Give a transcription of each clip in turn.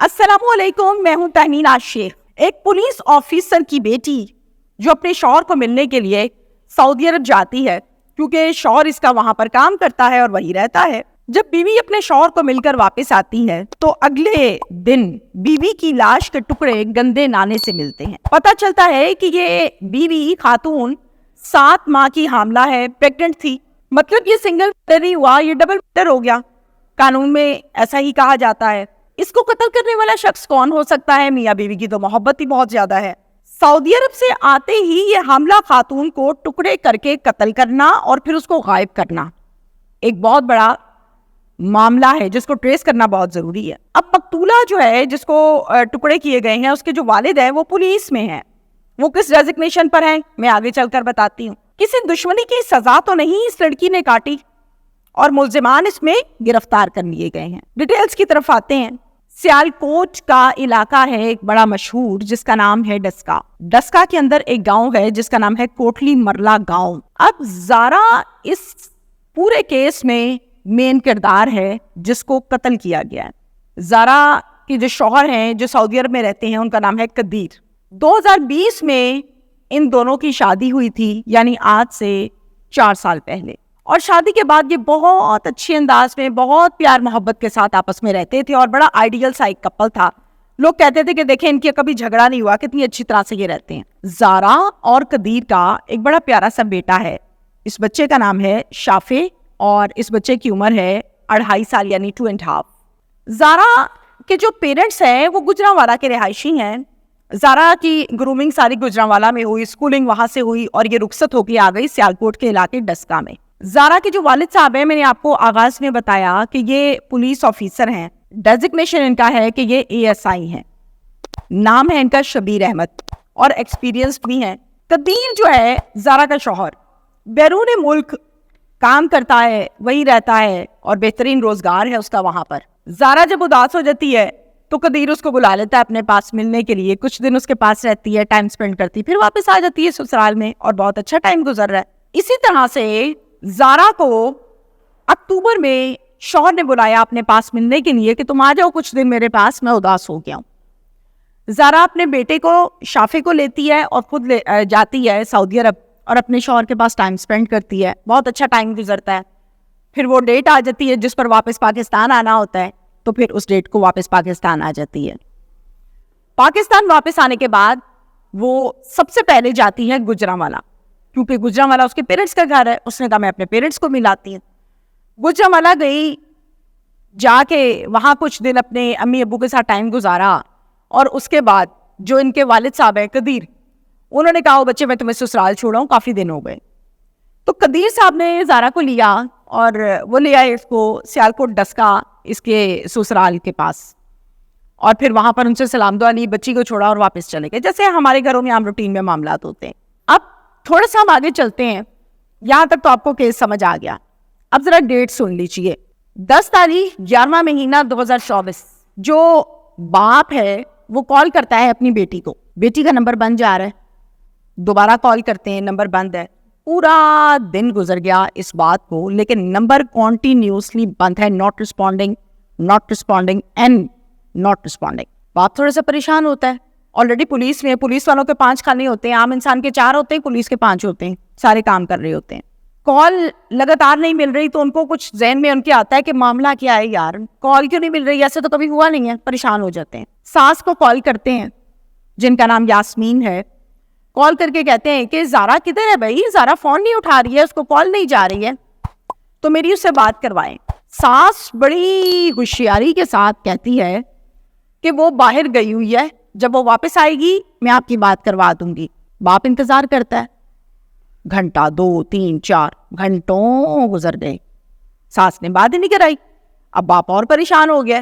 السلام علیکم، میں ہوں تہمین عاشق۔ ایک پولیس آفیسر کی بیٹی جو اپنے شوہر کو ملنے کے لیے سعودی عرب جاتی ہے، کیونکہ شوہر اس کا وہاں پر کام کرتا ہے اور وہی رہتا ہے۔ جب بیوی اپنے شوہر کو مل کر واپس آتی ہے تو اگلے دن بیوی کی لاش کے ٹکڑے گندے نالے سے ملتے ہیں۔ پتہ چلتا ہے کہ یہ بیوی خاتون 7 ماہ کی حاملہ ہے، پریگننٹ تھی۔ مطلب یہ سنگل مرڈر نہیں ہوا، یہ ڈبل مرڈر ہو گیا۔ قانون میں ایسا ہی کہا جاتا ہے۔ اس کو قتل کرنے والا شخص کون ہو سکتا ہے؟ میاں بیوی کی تو محبت ہی بہت زیادہ ہے۔ سعودی عرب سے آتے ہی یہ حاملہ خاتون کو ٹکڑے کر کے قتل کرنا اور پھر اس کو غائب کرنا ایک بہت بڑا معاملہ ہے جس کو ٹریس کرنا بہت ضروری ہے۔ اب مقتولہ جو ہے جس کو ٹکڑے کیے گئے ہیں، اس کے جو والد ہیں وہ پولیس میں ہیں۔ وہ کس ڈیزگنیشن پر ہیں میں آگے چل کر بتاتی ہوں۔ کسی دشمنی کی سزا تو نہیں اس لڑکی نے کاٹی اور ملزمان اس میں گرفتار کر لیے گئے ہیں۔ ڈیٹیلز کی طرف آتے ہیں۔ سیالکوٹ کا علاقہ ہے ایک بڑا مشہور جس کا نام ہے ڈسکا۔ ڈسکا کے اندر ایک گاؤں ہے جس کا نام ہے کوٹلی مرلا گاؤں۔ اب زارا اس پورے کیس میں مین کردار ہے جس کو قتل کیا گیا ہے۔ زارا کے جو شوہر ہیں جو سعودی عرب میں رہتے ہیں ان کا نام ہے قدیر۔ 2020 میں ان دونوں کی شادی ہوئی تھی، یعنی آج سے 4 سال پہلے، اور شادی کے بعد یہ بہت اچھے انداز میں بہت پیار محبت کے ساتھ آپس میں رہتے تھے اور بڑا آئیڈیل سا ایک کپل تھا۔ لوگ کہتے تھے کہ دیکھیں ان کی کبھی جھگڑا نہیں ہوا، کتنی اچھی طرح سے یہ رہتے ہیں۔ زارا اور قدیر کا ایک بڑا پیارا سا بیٹا ہے۔ اس بچے کا نام ہے شافع اور اس بچے کی عمر ہے 2.5 سال، یعنی 2.5۔ زارا کے جو پیرنٹس ہیں وہ گجرانوالہ کے رہائشی ہیں۔ زارا کی گرومنگ ساری گجرانوالہ میں ہوئی، اسکولنگ وہاں سے ہوئی اور یہ رخصت ہو کے آ گئی سیالکوٹ کے علاقے ڈسکا میں۔ زارا کے جو والد صاحب ہیں، میں نے آپ کو آغاز میں بتایا کہ یہ پولیس آفیسر ہیں۔ ڈیزگنیشن ان کا ہے کہ یہ ASI ہیں۔ نام ہے ان کا شبیر احمد اور ایکسپیرینسڈ بھی ہیں۔ قدیر جو ہے زارا کا شوہر، بیرون ملک کام کرتا ہے، وہی رہتا ہے اور بہترین روزگار ہے اس کا وہاں پر۔ زارا جب اداس ہو جاتی ہے تو قدیر اس کو بلا لیتا ہے اپنے پاس ملنے کے لیے۔ کچھ دن اس کے پاس رہتی ہے، ٹائم سپینڈ کرتی، پھر واپس آ جاتی ہے سسرال میں اور بہت اچھا ٹائم گزر رہا ہے۔ اسی طرح سے زارا کو اکتوبر میں شوہر نے بلایا اپنے پاس ملنے کے لیے کہ تم آ جاؤ کچھ دن میرے پاس، میں اداس ہو گیا ہوں۔ زارا اپنے بیٹے کو شافع کو لیتی ہے اور خود جاتی ہے سعودی عرب اور اپنے شوہر کے پاس ٹائم سپینڈ کرتی ہے، بہت اچھا ٹائم گزرتا ہے۔ پھر وہ ڈیٹ آ جاتی ہے جس پر واپس پاکستان آنا ہوتا ہے، تو پھر اس ڈیٹ کو واپس پاکستان آ جاتی ہے۔ پاکستان واپس آنے کے بعد وہ سب سے پہلے جاتی ہے گجرانوالہ، کیونکہ گجرانوالہ اس کے پیرنٹس کا گھر ہے۔ اس نے کہا میں اپنے پیرنٹس کو ملاتی ہوں۔ گجرانوالہ گئی، جا کے وہاں کچھ دن اپنے امی ابو کے ساتھ ٹائم گزارا اور اس کے بعد جو ان کے والد صاحب ہیں قدیر، انہوں نے کہا بچے میں تمہیں سسرال چھوڑا ہوں، کافی دن ہو گئے۔ تو قدیر صاحب نے زارا کو لیا اور وہ لے آئے اس کو سیالکوٹ ڈسکا اس کے سسرال کے پاس، اور پھر وہاں پر ان سے سلام دعا لی، بچی کو چھوڑا اور واپس چلے گئے، جیسے ہمارے گھروں میں عام روٹین میں معاملات ہوتے ہیں۔ اب تھوڑا سا ہم آگے چلتے ہیں، یہاں تک تو آپ کو کیس سمجھ آ گیا۔ اب ذرا ڈیٹ سن لیجئے۔ 10 تاریخ 11واں مہینہ 2024 جو باپ ہے وہ کال کرتا ہے اپنی بیٹی کو، بیٹی کا نمبر بند جا رہا ہے، دوبارہ کال کرتے ہیں، نمبر بند ہے۔ پورا دن گزر گیا اس بات کو، لیکن نمبر کنٹینیوسلی بند ہے، not responding and not responding. باپ تھوڑا سا پریشان ہوتا ہے، آلریڈی پولیس میں، پولیس والوں کے 5 کھانے ہوتے ہیں، عام انسان کے 4 ہوتے ہیں، پولیس کے 5 ہوتے ہیں، سارے کام کر رہے ہوتے ہیں۔ کال لگاتار نہیں مل رہی تو ان کو کچھ ذہن میں ان کے آتا ہے کہ معاملہ کیا ہے یار، کال کیوں نہیں مل رہی، ایسے تو کبھی ہوا نہیں ہے، پریشان ہو جاتے ہیں۔ ساس کو کال کرتے ہیں جن کا نام یاسمین ہے، کال کر کے کہتے ہیں کہ زارا کدھر ہے بھائی، زارا فون نہیں اٹھا رہی ہے، اس کو کال نہیں جا رہی ہے، تو میری اس سے بات کروائیں۔ ساس بڑی ہوشیاری کے ساتھ کہتی ہے کہ وہ باہر گئی ہوئی ہے، جب وہ واپس آئے گی میں آپ کی بات کروا دوں گی۔ باپ انتظار کرتا ہے، گھنٹہ 2 3 4 گھنٹوں گزر گئے، ساس نے بات ہی نہیں کرائی۔ اب باپ اور پریشان ہو گیا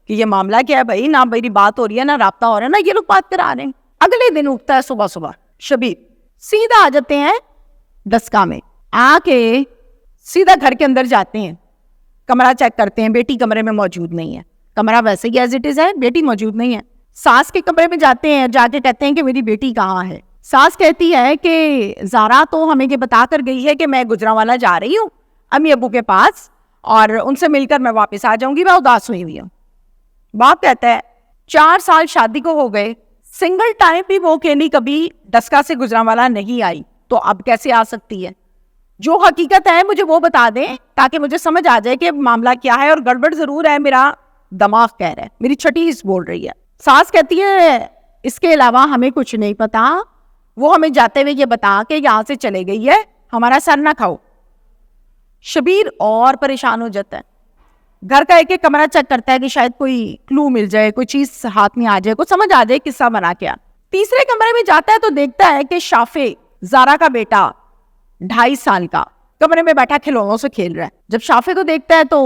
کہ یہ معاملہ کیا ہے بھائی، نہ میری بات ہو رہی ہے، نہ رابطہ ہو رہا ہے، نہ یہ لوگ بات کرا رہے ہیں۔ اگلے دن اٹھتا ہے صبح شبیر، سیدھا آ جاتے ہیں ڈسکا میں، آ کے سیدھا گھر کے اندر جاتے ہیں، کمرہ چیک کرتے ہیں، بیٹی کمرے میں موجود نہیں ہے، کمرہ ویسے ہی ایز اٹ از ہے، بیٹی موجود نہیں ہے۔ ساس کے کمرے میں جاتے ہیں، جا کے کہتے ہیں کہ میری بیٹی کہاں ہے۔ ساس کہتی ہے کہ زارا تو ہمیں یہ بتا کر گئی ہے کہ میں گجرانوالہ جا رہی ہوں امی ابو کے پاس اور ان سے مل کر میں واپس آ جاؤں گی، میں اداس ہوئی ہوئی ہوں۔ باپ کہتا ہے 4 سال شادی کو ہو گئے, سنگل ٹائم بھی وہ اکیلی کبھی ڈسکا سے گجرانوالہ نہیں آئی, تو اب کیسے آ سکتی ہے؟ جو حقیقت ہے مجھے وہ بتا دیں تاکہ مجھے سمجھ آ جائے کہ معاملہ کیا ہے. اور گڑبڑ ضرور ہے, میرا دماغ کہہ رہا ہے, میری چھٹی اس بول رہی ہے. ساس کہتی ہے اس کے علاوہ ہمیں کچھ نہیں پتا, وہ ہمیں جاتے ہوئے یہ بتا کہ یہاں سے چلے گئی ہے, ہمارا سر نہ کھاؤ. شبیر اور پریشان ہو جاتا ہے, گھر کا ایک ایک کمرہ چیک کرتا ہے کہ شاید کوئی کلو مل جائے, کوئی چیز ہاتھ میں آ جائے, کچھ سمجھ آ جائے قصہ بنا کیا. تیسرے کمرے میں جاتا ہے تو دیکھتا ہے کہ شافع, زارا کا بیٹا 2.5 سال کا, کمرے میں بیٹھا کھلونوں سے کھیل رہا ہے. جب شافع کو دیکھتا ہے تو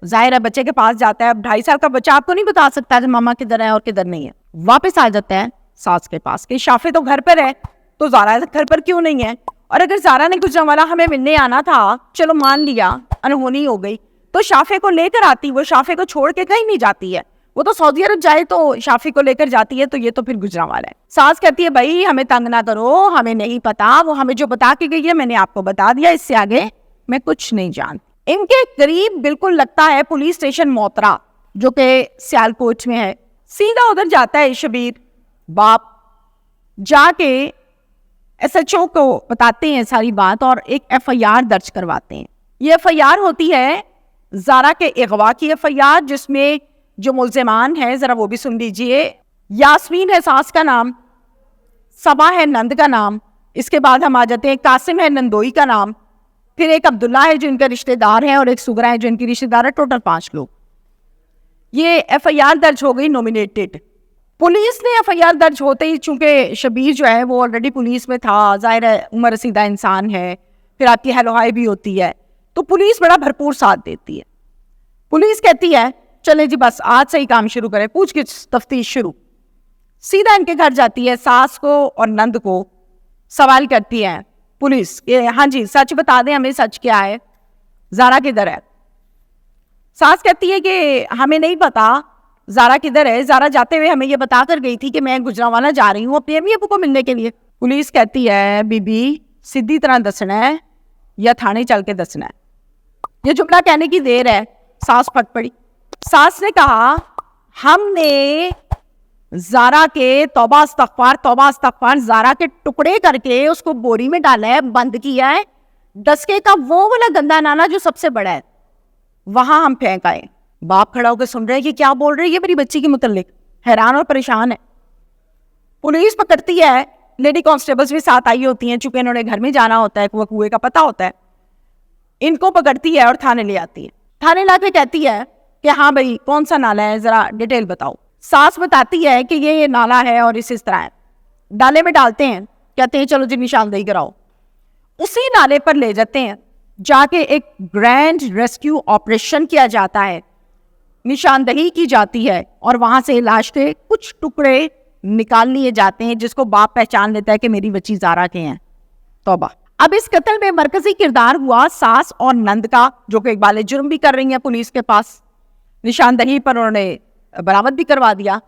ظاہر ہے بچے کے پاس جاتا ہے. اب 2.5 سال کا بچہ آپ کو نہیں بتا سکتا کہ ماما کدھر ہے اور کدھر نہیں ہے. واپس آ جاتا ہے ساس کے پاس کہ شافع تو گھر پر ہے, تو زارا گھر پر کیوں نہیں ہے؟ اور اگر زارا نے گجرانوالہ ہمیں ملنے آنا تھا, چلو مان لیا انہونی ہو گئی, تو شافع کو لے کر آتی. وہ شافع کو چھوڑ کے کہیں نہیں جاتی ہے, وہ تو سعودی عرب جائے تو شافع کو لے کر جاتی ہے, تو یہ تو پھر گجرانوالہ ہے. ساس کہتی ہے بھائی ہمیں تنگ نہ کرو, ہمیں نہیں پتا, وہ ہمیں جو بتا کے گئی ہے میں نے آپ کو بتا دیا, اس سے آگے میں کچھ نہیں جانتی. ان کے قریب بالکل لگتا ہے پولیس اسٹیشن موترا جو کہ سیالکوٹ میں ہے. سیدھا ادھر جاتا ہے شبیر باپ, جا کے ایس ایچ او کو بتاتے ہیں ساری بات اور ایک ایف آئی آر درج کرواتے ہیں. یہ ایف آئی آر ہوتی ہے زارا کے اغوا کی ایف آئی آر, جس میں جو ملزمان ہیں ذرا وہ بھی سن لیجئے. یاسمین ہے ساس کا نام, صبا ہے نند کا نام, اس کے بعد ہم آ جاتے ہیں قاسم ہے نندوئی کا نام, پھر ایک عبداللہ ہے جو ان کا رشتہ دار ہے, اور ایک سگرا ہے جو ان کی رشتہ دار ہے. ٹوٹل 5 لوگ. یہ ایف آئی آر درج ہو گئی نومینیٹڈ. پولیس نے ایف آئی آر درج ہوتے ہی, چونکہ شبیر جو ہے وہ آلریڈی پولیس میں تھا, ظاہر ہے عمر رسیدہ انسان ہے, پھر آپ کی ہیلو ہائی بھی ہوتی ہے, تو پولیس بڑا بھرپور ساتھ دیتی ہے. پولیس کہتی ہے چلے جی بس آج سے ہی کام شروع کرے, پوچھ گچھ تفتیش شروع. سیدھا ان کے گھر جاتی ہے, ساس کو اور نند کو سوال کرتی ہے پولیس کہ ہاں جی سچ بتا دیں ہمیں, سچ کیا ہے, زارا کدھر ہے؟ ساس کہتی ہے کہ ہمیں نہیں پتا زارا کدھر ہے, زارا جاتے ہوئے ہمیں یہ بتا کر گئی تھی کہ میں گجرانوالہ جا رہی ہوں اپنی امی ابو کو ملنے کے لیے. پولیس کہتی ہے بی بی سیدھی طرح دسنا ہے یا تھانے چل کے دسنا ہے؟ یہ جملہ کہنے کی دیر ہے ساس پھٹ پڑی. ساس نے کہا ہم نے زارا کے توبہ استغفار زارا کے ٹکڑے کر کے اس کو بوری میں ڈالا ہے, بند کیا ہے, ڈسکے کا وہ والا گندا نالا جو سب سے بڑا ہے وہاں ہم پھینک آئے. باپ کھڑا ہو کے سن رہے کہ کیا بول رہی ہے میری بچی کے متعلق, حیران اور پریشان ہے. پولیس پکڑتی ہے, لیڈی کانسٹیبلز بھی ساتھ آئی ہوتی ہیں, چونکہ انہوں نے گھر میں جانا ہوتا ہے, کنویں کا پتہ ہوتا ہے. ان کو پکڑتی ہے اور تھانے لے آتی ہے. تھانے لا کے کہتی ہے کہ ہاں بھائی کون سا نالا ہے, ذرا ڈیٹیل بتاؤ. ساس بتاتی ہے کہ یہ نالا ہے اور اس طرح ہے. ڈالے میں ڈالتے ہیں, کہتے ہیں چلو جی نشاندہی کراؤ. اسی نالے پر لے جاتے ہیں, جا کے ایک گرینڈ ریسکیو آپریشن کیا جاتا ہے, نشاندہی کی جاتی ہے, اور وہاں سے لاش کے کچھ ٹکڑے نکال لیے جاتے ہیں, جس کو باپ پہچان لیتا ہے کہ میری بچی زارا کے ہیں. توبہ. اب اس قتل میں مرکزی کردار ہوا ساس اور نند کا, جو کہ اقبال جرم بھی کر رہی ہیں پولیس کے پاس. نشاندہی پر انہوں نے برآمد بھی کروا دیا.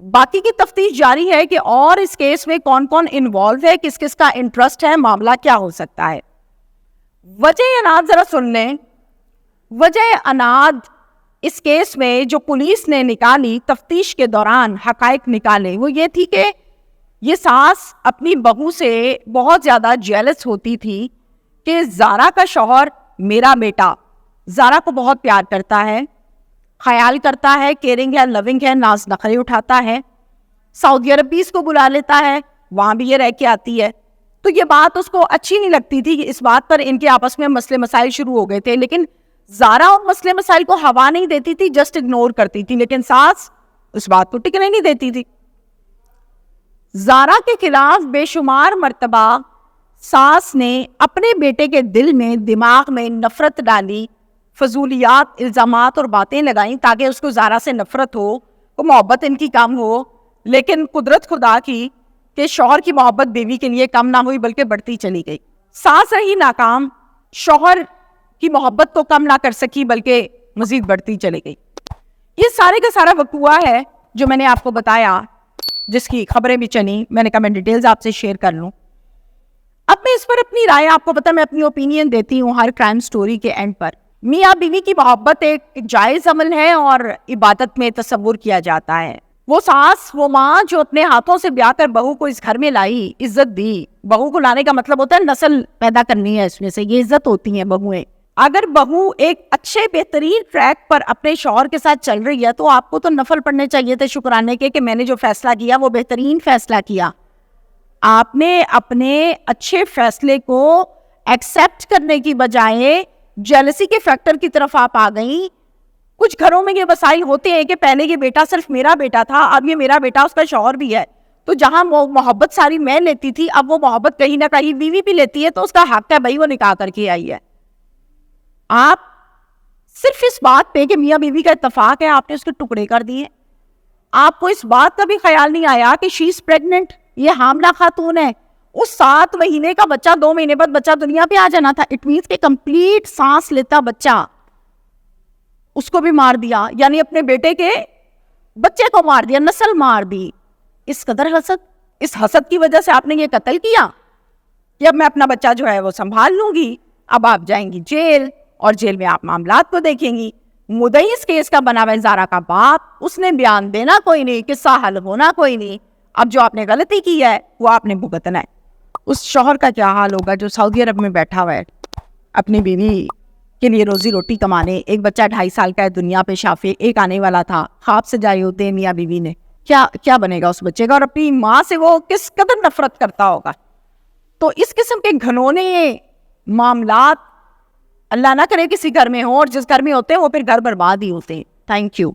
باقی کی تفتیش جاری ہے کہ اور اس کیس میں کون کون انوالو ہے, کس کس کا انٹرسٹ ہے, معاملہ کیا ہو سکتا ہے. وجہ اناد ذرا سن لیں. وجہ اناد اس کیس میں جو پولیس نے نکالی, تفتیش کے دوران حقائق نکالے, وہ یہ تھی کہ یہ ساس اپنی بہو سے بہت زیادہ جیلس ہوتی تھی کہ زارا کا شوہر میرا بیٹا زارا کو بہت پیار کرتا ہے, خیال کرتا ہے, کیئرنگ ہے, لونگ ہے, ناز نخرے اٹھاتا ہے, سعودی عرب بھی اس کو بلا لیتا ہے, وہاں بھی یہ رہ کے آتی ہے. تو یہ بات اس کو اچھی نہیں لگتی تھی. اس بات پر ان کے آپس میں مسئلے مسائل شروع ہو گئے تھے, لیکن زارا اور مسئلے مسائل کو ہوا نہیں دیتی تھی, جسٹ اگنور کرتی تھی, لیکن ساس اس بات کو ٹکنے نہیں دیتی تھی. زارا کے خلاف بے شمار مرتبہ ساس نے اپنے بیٹے کے دل میں, دماغ میں نفرت ڈالی, فضولیات, الزامات اور باتیں لگائیں تاکہ اس کو زارا سے نفرت ہو, وہ محبت ان کی کم ہو. لیکن قدرت خدا کی کہ شوہر کی محبت بیوی کے لیے کم نہ ہوئی بلکہ بڑھتی چلی گئی. ساس رہی ناکام, شوہر کی محبت کو کم نہ کر سکی بلکہ مزید بڑھتی چلی گئی. یہ سارے کا سارا وقوعہ ہے جو میں نے آپ کو بتایا, جس کی خبریں بھی چلی. میں نے کہا میں ڈیٹیلز آپ سے شیئر کر لوں. اب میں اس پر اپنی رائے, آپ کو پتہ میں اپنی اوپینین دیتی ہوں ہر کرائم سٹوری کے اینڈ پر. میاں بیوی کی محبت ایک جائز عمل ہے اور عبادت میں تصور کیا جاتا ہے. وہ ساس وہ ماں جو اپنے ہاتھوں سے بیاہ کر بہو کو اس گھر میں لائی, عزت دی. بہو کو لانے کا مطلب ہوتا ہے نسل پیدا کرنی ہے, اس میں سے یہ عزت ہوتی ہیں بہویں. اگر بہو ایک اچھے بہترین ٹریک پر اپنے شوہر کے ساتھ چل رہی ہے تو آپ کو تو نفل پڑھنے چاہیے تھے شکرانے کے کہ میں نے جو فیصلہ کیا وہ بہترین فیصلہ کیا. آپ نے اپنے اچھے فیصلے کو ایکسیپٹ کرنے کی بجائے جیلسی کے فیکٹر کی طرف آپ آ گئیں. کچھ گھروں میں یہ مسائل ہوتے ہیں کہ پہلے یہ بیٹا صرف میرا بیٹا تھا, اب یہ میرا بیٹا اس کا شوہر بھی ہے, تو جہاں محبت ساری میں لیتی تھی اب وہ محبت کہیں نہ کہیں بیوی بھی لیتی ہے, تو اس کا حق ہے بھائی وہ نکاح کر کے آئی ہے. آپ صرف اس بات پہ کہ میاں بیوی کا اتفاق ہے آپ نے اس کے ٹکڑے کر دیے. آپ کو اس بات کا بھی خیال نہیں آیا کہ شی از پریگننٹ, یہ حاملہ خاتون ہے. اس 7 مہینے کا بچہ 2 مہینے بعد بچہ دنیا پہ آ جانا تھا. اٹ مینس کہ کمپلیٹ سانس لیتا بچہ اس کو بھی مار دیا, یعنی اپنے بیٹے کے بچے کو مار دیا, نسل مار دی. اس قدر حسد, اس حسد کی وجہ سے آپ نے یہ قتل کیا کہ اب میں اپنا بچہ جو ہے وہ سنبھال لوں گی. اب آپ جائیں گی جیل, اور جیل میں آپ معاملات کو دیکھیں گی. مدعی اس کیس کا بنا ہوا زارا کا باپ, اس نے بیان دینا کوئی نہیں, قصہ حل ہونا کوئی نہیں. اب جو آپ نے غلطی کی ہے وہ آپ نے بھگتنا ہے. اس شوہر کا کیا حال ہوگا جو سعودی عرب میں بیٹھا ہوا ہے اپنی بیوی کے لیے روزی روٹی کمانے. ایک بچہ 2.5 سال کا ہے, دنیا پہ شافع, ایک آنے والا تھا, خواب سے جائے ہوتے ہیں میاں بیوی نے. کیا بنے گا اس بچے کا, اور اپنی ماں سے وہ کس قدر نفرت کرتا ہوگا. تو اس قسم کے گھنونے معاملات اللہ نہ کرے کسی گھر میں ہوں, اور جس گھر میں ہوتے ہیں وہ پھر گھر برباد ہی ہوتے ہیں. Thank you.